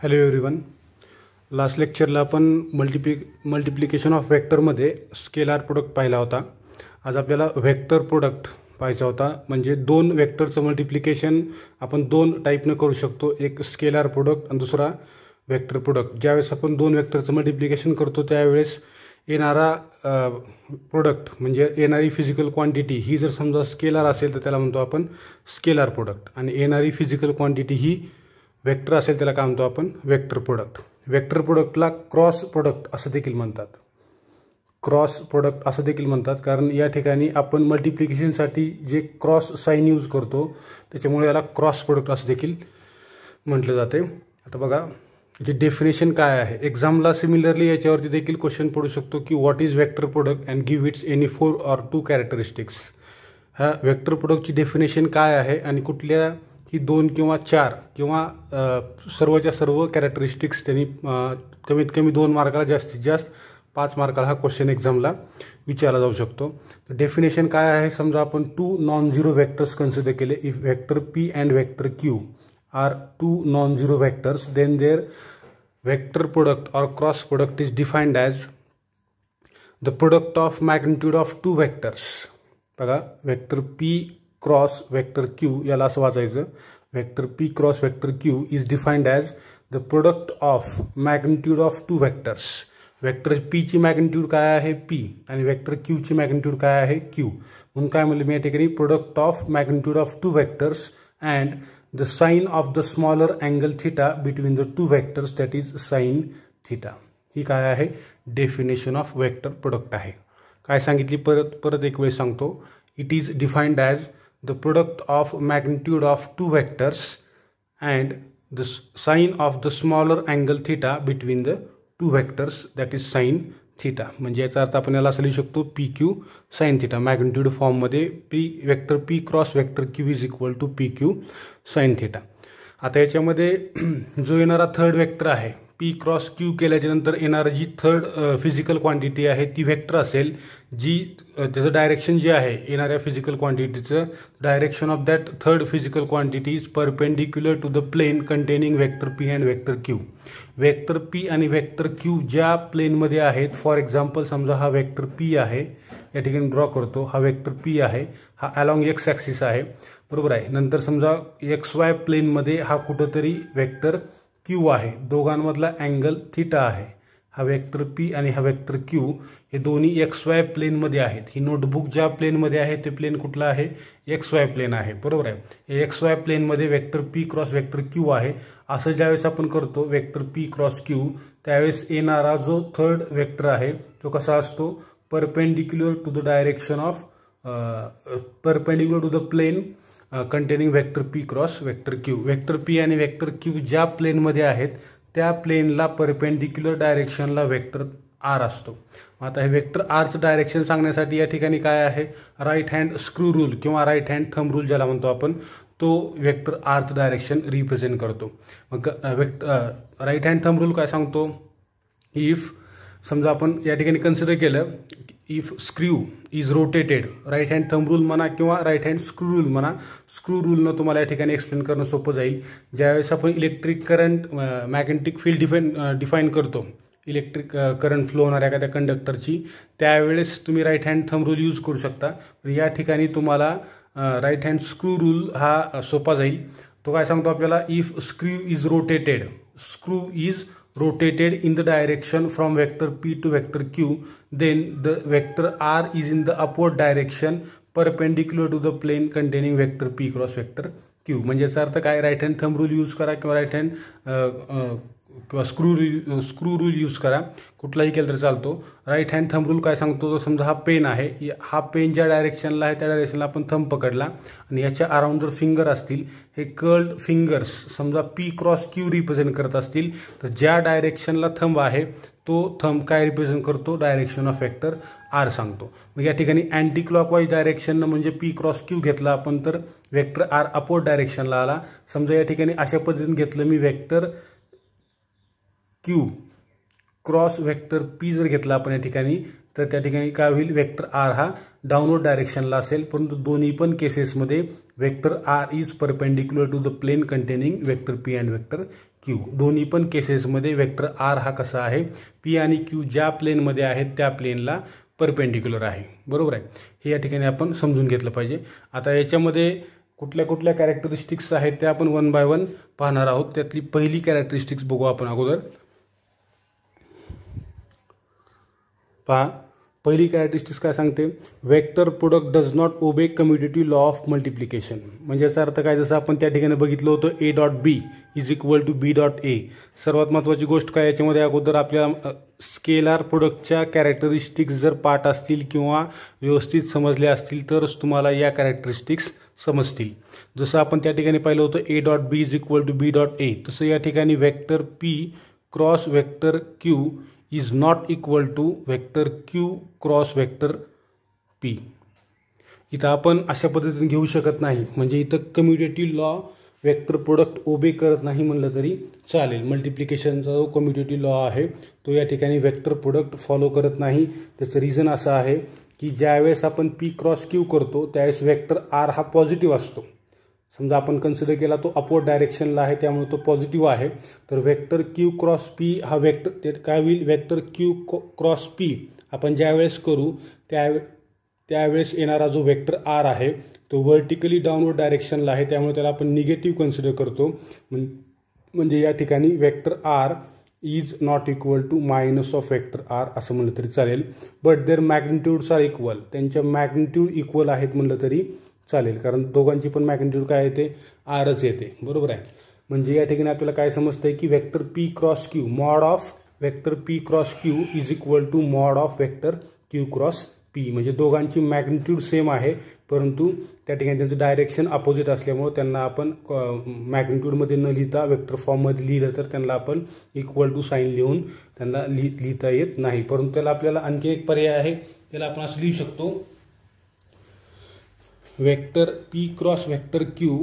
Hello everyone. Last लेक्चरला आपण multiplication of वेक्टरमध्ये scalar product पाहिला होता. आज आपल्याला वेक्टर प्रोडक्ट पाहायचा होता. म्हणजे दोन वेक्टरचं मल्टिप्लिकेशन आपण दोन टाईपनं करू शकतो, एक स्केलार प्रोडक्ट आणि दुसरा वेक्टर प्रोडक्ट. ज्यावेळेस आपण दोन वेक्टरचं मल्टिप्लिकेशन करतो त्यावेळेस येणारा प्रोडक्ट म्हणजे येणारी फिजिकल क्वांटिटी ही जर समजा स्केलार असेल तर त्याला म्हणतो आपण स्केलार प्रोडक्ट, आणि येणारी फिजिकल क्वांटिटी ही वेक्टर असेल त्याला काय म्हणतो आपण वेक्टर प्रोडक्ट. वेक्टर प्रोडक्टला क्रॉस प्रोडक्ट असं देखील म्हणतात. क्रॉस प्रोडक्ट असं देखील म्हणतात कारण या ठिकाणी आपण मल्टिप्लिकेशनसाठी जे क्रॉस साईन यूज करतो त्याच्यामुळे याला क्रॉस प्रोडक्ट असं देखील म्हटलं जाते. आता बघा जे डेफिनेशन काय आहे. एक्झामला सिमिलरली याच्यावरती देखील क्वेश्चन पडू शकतो की what is vector product and give it's any 4 or 2 characteristics. ह्या वेक्टर प्रोडक्टची डेफिनेशन काय आहे आणि कुठल्या ही 2 किंवा 4 किंवा सर्वच्या सर्व कॅरेक्टरिस्टिक्स त्यांनी कमीत कमी 2 मार्काला जास्तीत जास्त 5 मार्काला हा क्वेश्चन एक्झामला विचारला जाऊ शकतो. तर डेफिनेशन काय आहे. समजा आपण 2 नॉन झिरो वेक्टर्स कन्सिडर केले. If vector P and vector Q are 2 non zero vectors then their vector product और cross product is defined as the product of magnitude of 2 vectors. बघा vector P cross vector Q याला असं वाचायचं. Vector P cross vector Q is defined as the product of magnitude of 2 vectors. Vector P ची magnitude काय आहे P आणि vector Q ची magnitude काय आहे क्यू. म्हणून काय म्हणलं मी या ठिकाणी product of magnitude of 2 vectors and the sine of the smaller angle theta between the 2 vectors that is sine theta. ही काय आहे डेफिनेशन ऑफ वेक्टर प्रोडक्ट आहे. काय सांगितली परत एक वेळ सांगतो. It is defined as the product of magnitude of 2 vectors and the sine of the smaller angle theta between the 2 vectors that is sin theta. म्हणजे याचा अर्थ आपण याला असं लिहू शकतो P Q sine theta. Magnitude फॉर्ममध्ये P vector P cross vector Q is equal to P Q sine theta. आता याच्यामध्ये जो येणारा थर्ड वेक्टर आहे पी क्रॉस क्यू केल्याच्या नंतर येणारी जी थर्ड फिजिकल क्वांटिटी आहे ती वेक्टर असेल जी त्याचं डायरेक्शन जे आहे येणाऱ्या फिजिकल क्वांटिटीचं direction of that third physical quantity is perpendicular to the plane containing vector P and vector Q. Vector P आणि वेक्टर क्यू ज्या प्लेनमध्ये आहेत, फॉर एक्झाम्पल समजा हा वेक्टर पी आहे, या ठिकाणी ड्रॉ करतो. हा वेक्टर पी आहे, हा अलॉंग एक्स ॲक्सिस आहे, बरोबर आहे. नंतर समजा एक्स वाय प्लेनमध्ये हा कुठंतरी वेक्टर क्यू आहे, दोघांमधला अँगल थिटा आहे. हा वेक्टर पी आणि हा वेक्टर क्यू हे दोन्ही एक्स वाय प्लेनमध्ये आहेत. ही नोटबुक ज्या प्लेनमध्ये आहे ते प्लेन कुठला आहे एक्स वाय प्लेन आहे, बरोबर आहे. एक्स वाय प्लेनमध्ये vector P cross vector Q आहे. असं ज्यावेळेस आपण करतो वेक्टर पी क्रॉस क्यू त्यावेळेस येणारा जो थर्ड वेक्टर आहे तो कसा असतो perpendicular to the direction of perpendicular to the plane containing vector P cross vector Q. Vector P आणि वेक्टर क्यू ज्या प्लेनमध्ये आहेत त्या प्लेनला परपेंडिक्युलर डायरेक्शनला वेक्टर आर असतो. आता हे वेक्टर आरचं डायरेक्शन सांगण्यासाठी या ठिकाणी काय आहे राईट हँड स्क्रू रूल किंवा राईट हँड थंब रूल ज्याला म्हणतो आपण तो वेक्टर आरचं डायरेक्शन रिप्रेझेंट करतो. मग राईट हँड थंब रूल काय सांगतो. इफ समजा आपण या ठिकाणी कन्सिडर केलं if screw is rotated, right hand thumb rule म्हणा किंवा राईट हँड स्क्रू रूल म्हणा. स्क्रू रूलनं तुम्हाला या ठिकाणी एक्सप्लेन करणं सोपं जाईल. ज्यावेळेस आपण electric current magnetic field define करतो, इलेक्ट्रिक करंट फ्लो होणाऱ्या एखाद्या कंडक्टरची, त्यावेळेस तुम्ही right hand thumb rule use करू शकता. या ठिकाणी तुम्हाला राईट हँड स्क्रू रूल हा सोपा जाईल. तो काय सांगतो आपल्याला if screw is rotated, screw is rotated in the direction from vector p to vector q, then the vector r is in the upward direction perpendicular to the plane containing vector p cross vector q. म्हणजे याचा अर्थ काय right hand thumb rule use करा किंवा right hand किंवा screw rule use करा, कुठलाही केलं तर चालतो. राईट हँड थंब रूल काय सांगतो तर समजा हा पेन आहे, हा पेन ज्या डायरेक्शनला आहे त्या डायरेक्शनला आपण थंब पकडला आणि याच्या अराउंड जर फिंगर असतील हे कर्ल्ड फिंगर्स समजा पी क्रॉस क्यू रिप्रेझेंट करत असतील तर ज्या डायरेक्शनला थंब आहे तो थंब काय रिप्रेझेंट करतो डायरेक्शन ऑफ वेक्टर आर सांगतो. मग या ठिकाणी अँटी क्लॉकवाईज डायरेक्शननं म्हणजे पी क्रॉस क्यू घेतला आपण तर वेक्टर आर अपवर्ड डायरेक्शनला आला. समजा या ठिकाणी अशा पद्धतीने घेतलं मी vector Q cross vector P जर घेतला आपण या ठिकाणी तर त्या ठिकाणी काय होईल, वेक्टर आर हा डाऊनवर्ड डायरेक्शनला असेल, परंतु दोन्ही पण केसेसमध्ये vector R is perpendicular to the plane containing vector P and vector Q. दोन्ही पण केसेसमध्ये वेक्टर आर हा कसा आहे, पी आणि क्यू ज्या प्लेनमध्ये आहेत त्या प्लेनला परपेंडिक्युलर आहे. बरोबर आहे, हे या ठिकाणी आपण समजून घेतलं पाहिजे. आता याच्यामध्ये कुठल्या कुठल्या कॅरेक्टरिस्टिक्स आहेत त्या आपण वन बाय वन पाहणार आहोत. त्यातली पहिली कॅरेक्टरिस्टिक्स बघू आपण अगोदर. पहा, पहिली कॅरेक्टरिस्टिक्स काय सांगते, vector product does not obey commutative law of multiplication. म्हणजे याचा अर्थ काय, जसं आपण त्या ठिकाणी बघितलं होतं A dot B is equal to B dot A. सर्वात महत्त्वाची गोष्ट काय, याच्यामध्ये अगोदर आपल्याला स्केलार प्रोडक्टच्या कॅरेक्टरिस्टिक्स जर पाठ असतील किंवा व्यवस्थित समजले असतील तरच तुम्हाला या कॅरेक्टरिस्टिक्स समजतील. जसं आपण त्या ठिकाणी पाहिलं होतं A dot B is equal to B dot A, तसं या ठिकाणी vector P cross vector Q is not equal to vector Q cross vector P. इथं आपण अशा पद्धतीने घेऊ शकत नाही. म्हणजे इथं कम्युटेटिव्ह लॉ वेक्टर प्रोडक्ट ओबे करत नाही म्हणलं तरी चालेल. मल्टिप्लिकेशनचा जो कम्युटेटिव्ह लॉ आहे तो या ठिकाणी वेक्टर प्रोडक्ट फॉलो करत नाही. त्याचं रिझन असं आहे की ज्यावेळेस आपण पी क्रॉस क्यू करतो त्यावेळेस वेक्टर आर हा पॉझिटिव्ह असतो. समजा आपण कन्सिडर केला तो अपवर्ड डायरेक्शनला आहे त्यामुळे तो पॉझिटिव्ह आहे. तर वेक्टर क्यू क्रॉस पी हा वेक्टर ते काय होईल, वेक्टर क्यू क्रॉस पी आपण ज्यावेळेस करू त्यावेळेस येणारा जो वेक्टर आर आहे तो व्हर्टिकली डाऊनवर्ड डायरेक्शनला आहे, त्यामुळे त्याला आपण निगेटिव्ह कन्सिडर करतो. म्हणजे या ठिकाणी vector R is not equal to minus of vector R असं म्हणलं तरी चालेल. But their magnitudes are equal. त्यांच्या मॅग्निट्यूड इक्वल आहेत म्हणलं तरी चालेल, कारण दोघांची पण मॅग्निट्यूड काय येते, आरच येते. बरोबर आहे. म्हणजे या ठिकाणी आपल्याला काय समजतंय की vector P cross Q mod of vector P cross Q is equal to mod of vector Q cross P. म्हणजे दोघांची मॅग्निट्यूड सेम आहे, परंतु त्या ठिकाणी त्यांचं डायरेक्शन अपोजिट असल्यामुळे त्यांना आपण मॅग्निट्यूडमध्ये न लिहिता वेक्टर फॉर्ममध्ये लिहिलं तर त्यांना आपण इक्वल टू साईन लिहून त्यांना लिहिता येत नाही. परंतु त्याला आपल्याला आणखी एक पर्याय आहे, त्याला आपण असं लिहू शकतो, vector P cross vector Q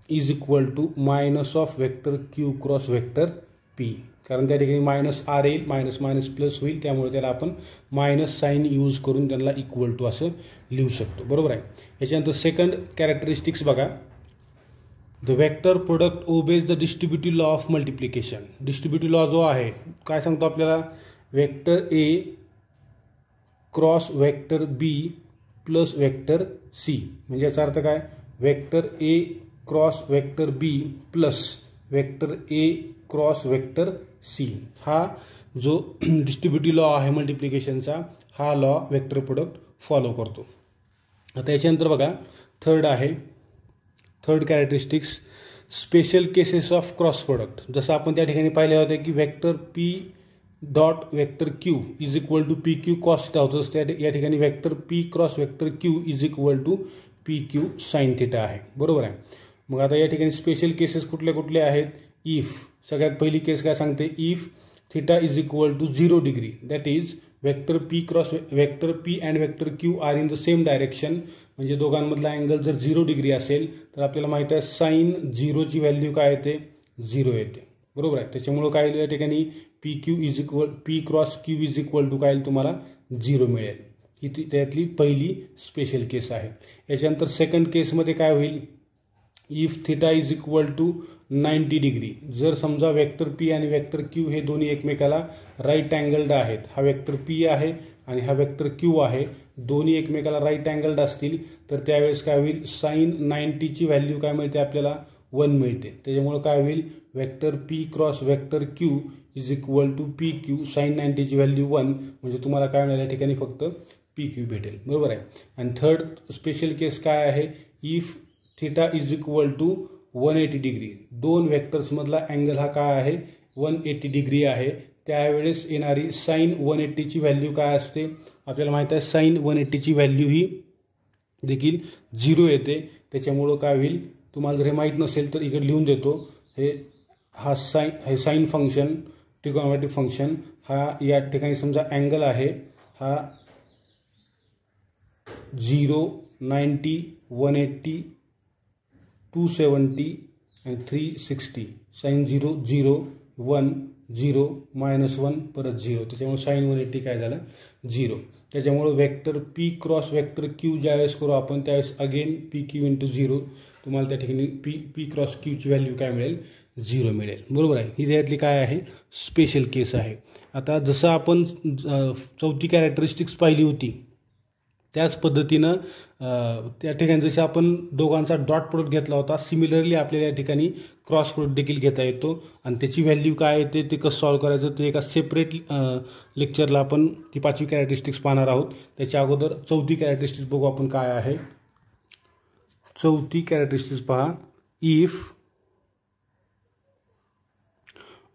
is equal to minus of vector Q cross vector P. कारण त्या ठिकाणी मायनस आर येईल, मायनस मायनस प्लस होईल, त्यामुळे त्याला आपण मायनस साईन यूज करून त्यांना इक्वल टू असं लिहू शकतो. बरोबर आहे. याच्यानंतर सेकंड कॅरेक्टरिस्टिक्स बघा, the vector product obeys the distributive law of multiplication. Distributive law जो आहे काय सांगतो आपल्याला, vector A cross vector B plus vector C. म्हणजे याचा अर्थ काय, vector A cross vector B plus vector A cross vector C. हा जो डिस्ट्रीब्युटिव्ह लॉ आहे मल्टिप्लिकेशनचा, हा लॉ वेक्टर प्रोडक्ट फॉलो करतो. आता याच्यानंतर बघा थर्ड आहे, third characteristics special cases of cross product. जसं आपण त्या ठिकाणी पाहिलं होतं की vector P dot vector Q is equal to P Q cos theta होतं, त्या या ठिकाणी vector P cross vector Q is equal to P Q sine theta आहे. बरोबर आहे. मग आता या ठिकाणी स्पेशल केसेस कुठले कुठले आहेत, इफ सगळ्यात पहिली केस काय सांगते, if theta is equal to 0 degree that is vector P cross vector P and vector Q are in the same direction. म्हणजे दोघांमधला अँगल जर 0 डिग्री असेल तर आपल्याला माहिती आहे साईन 0ची व्हॅल्यू काय येते, 0 येते. बरोबर आहे. त्याच्यामुळं काय येईल या ठिकाणी P Q is equal P cross Q is equal to काय येईल तुम्हाला 0 मिळेल. ही त्यातली पहिली स्पेशल केस आहे. याच्यानंतर सेकंड केसमध्ये काय होईल, if theta is equal to 90 degree. जर समजा वेक्टर पी आणि वेक्टर क्यू हे दोन्ही एकमेकाला राईट अँगल्ड आहेत, हा वेक्टर पी आहे आणि हा वेक्टर क्यू आहे, दोन्ही एकमेकाला राईट अँगल्ड असतील तर त्यावेळेस काय होईल, साईन 90ची व्हॅल्यू काय मिळते आपल्याला 1 मिळते. त्याच्यामुळे काय होईल, vector P cross vector Q is equal to P Q sine 90ची व्हॅल्यू 1. म्हणजे तुम्हाला काय मिळेल या ठिकाणी फक्त पी क्यू भेटेल. बरोबर आहे. आणि थर्ड स्पेशल केस काय आहे, if theta is equal to 180 degree. दोन वेक्टर्समधला अँगल हा काय आहे, 180 डिग्री आहे. त्यावेळेस येणारी साईन 180ची व्हॅल्यू काय असते आपल्याला माहिती आहे, साईन 180ची व्हॅल्यू ही देखील 0 येते. त्याच्यामुळं काय होईल, तुम्हाला जर हे माहीत नसेल तर इकडे लिहून देतो, हे साईन फंक्शन ट्रिगोनोमेट्रिक फंक्शन हा या ठिकाणी समजा अँगल आहे, हा 0, 90, 180, 270 आणि 360 साईन 0 0 1 0 -1 परत 0, त्याच्यामुळे साइन 180 काय झालं 0. त्याच्यामुळे vector P cross vector Q ज्यावेळेस करू आपण त्यावेळेस अगेन पी क्यू इंटू 0, तुम्हाला त्या ठिकाणी पी क्रॉस क्यूची व्हॅल्यू काय मिळेल 0 मिळेल. बरोबर आहे. ही त्यातली काय आहे स्पेशल केस आहे. आता जसं आपण चौथी कॅरेक्टरिस्टिक्स पाहिली होती त्याच पद्धतीनं त्या ठिकाणी जसे आपण दोघांचा डॉट प्रोडक्ट घेतला होता सिमिलरली आपल्याला या ठिकाणी क्रॉस प्रोडक्ट देखील घेता येतो आणि त्याची व्हॅल्यू काय येते ते कसं सॉल्व्ह करायचं ते एका सेपरेट लेक्चरला आपण ती 5वी कॅरेक्टरिस्टिक्स पाहणार आहोत. त्याच्या अगोदर चौथी कॅरेक्टरिस्टिक्स बघू आपण काय आहे. चौथी कॅरेक्टरिस्टिक्स पहा. If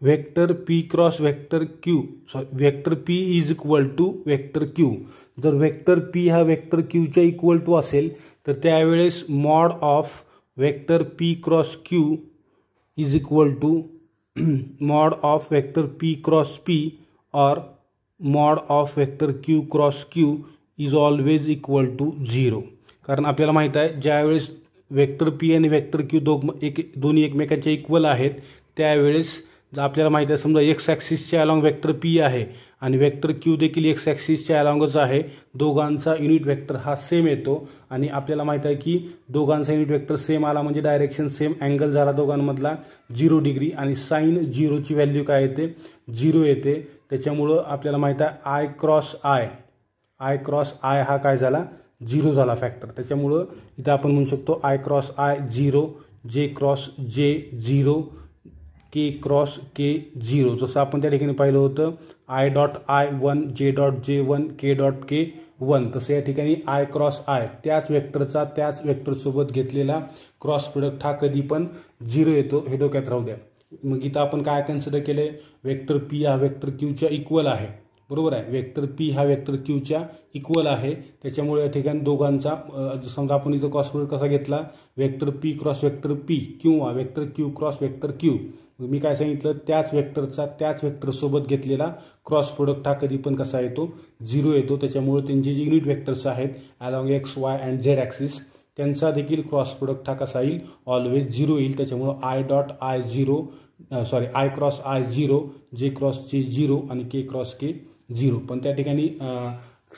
vector P cross vector Q vector P is equal to vector Q, जर वेक्टर पी हा वेक्टर क्यूच्या इक्वल टू असेल तर त्यावेळेस mod of vector P cross Q is equal to mod of vector P cross P और mod of vector Q cross Q is always equal to 0. कारण आपल्याला माहीत आहे ज्यावेळेस वेक्टर पी आणि वेक्टर क्यू दोन्ही एकमेकांच्या इक्वल आहेत त्यावेळेस आपल्याला माहिती आहे समजा एक्स ॲक्सिसच्या अलॉंग वेक्टर पी आहे आणि वेक्टर क्यू देखील एक्स ॲक्सिसच्या अलॉंगच आहे, दोघांचा युनिट वेक्टर हा सेम येतो आणि आपल्याला माहित आहे की दोघांचा युनिट वेक्टर सेम आला म्हणजे डायरेक्शन सेम, अँगल झाला दोघांमधला 0 डिग्री आणि साइन 0ची व्हॅल्यू काय येते 0 येते. त्याच्यामुळं आपल्याला माहित आहे आय क्रॉस आय हा काय झाला 0 झाला फॅक्टर. त्याच्यामुळं इथं आपण म्हणू शकतो आय क्रॉस आय 0, जे क्रॉस जे 0, के क्रॉस के 0. जसं आपण त्या ठिकाणी पाहिलं होतं I dot I 1, J dot J 1, K dot के 1, तसं या ठिकाणी आय क्रॉस आय त्याच वेक्टरचा त्याच वेक्टरसोबत घेतलेला क्रॉस प्रोडक्ट हा कधी पण 0 येतो, हे डोक्यात राहू द्या. मग इथं आपण काय कन्सिडर केले वेक्टर पी हा वेक्टर क्यूच्या इक्वल आहे. बरोबर आहे. वेक्टर पी हा वेक्टर क्यूच्या इक्वल आहे त्याच्यामुळे या ठिकाणी दोघांचा समजा आपण इथं क्रॉस प्रोडक्ट कसा घेतला vector P cross vector P किंवा vector Q cross vector Q. मी काय सांगितलं त्याच वेक्टरचा त्याच वेक्टरसोबत घेतलेला क्रॉस प्रोडक्ट हा कधी पण कसा येतो 0 येतो. त्याच्यामुळे त्यांचे जे युनिट वेक्टर्स आहेत along x Y and Z axis त्यांचा देखील क्रॉस प्रोडक्ट हा कसा येईल ऑलवेज 0 येईल. त्याच्यामुळं I dot I 0 I cross I 0, जे क्रॉस जे 0 आणि के क्रॉस के 0. पण त्या ठिकाणी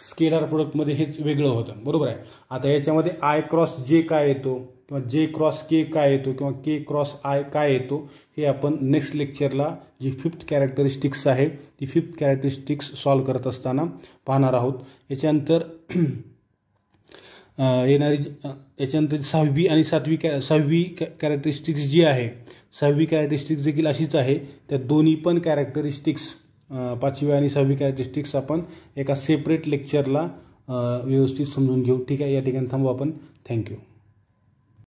स्केलर प्रोडक्टमध्ये हेच वेगळं होतं. बरोबर आहे. आता याच्यामध्ये आय क्रॉस जे काय येतो किंवा जे क्रॉस के काय येतो किंवा के क्रॉस आय काय येतो हे आपण नेक्स्ट लेक्चरला जी 5th कॅरेक्टरिस्टिक्स आहे ती 5th कॅरेक्टरिस्टिक्स सॉल्व करत असताना पाहणार आहोत. याच्यानंतर याच्यानंतर 6वी आणि 7वी कॅरेक्टरिस्टिक्स जी आहे 6वी कॅरेक्टरिस्टिक्स देखील अशीच आहे. त्या दोन्ही पण कॅरेक्टरिस्टिक्स 5वी आणि 6वी कॅरेक्टरिस्टिक्स आपण एका सेपरेट लेक्चरला व्यवस्थित समजून घेऊ. ठीक आहे. या ठिकाणी थांबू आपण. थँक्यू.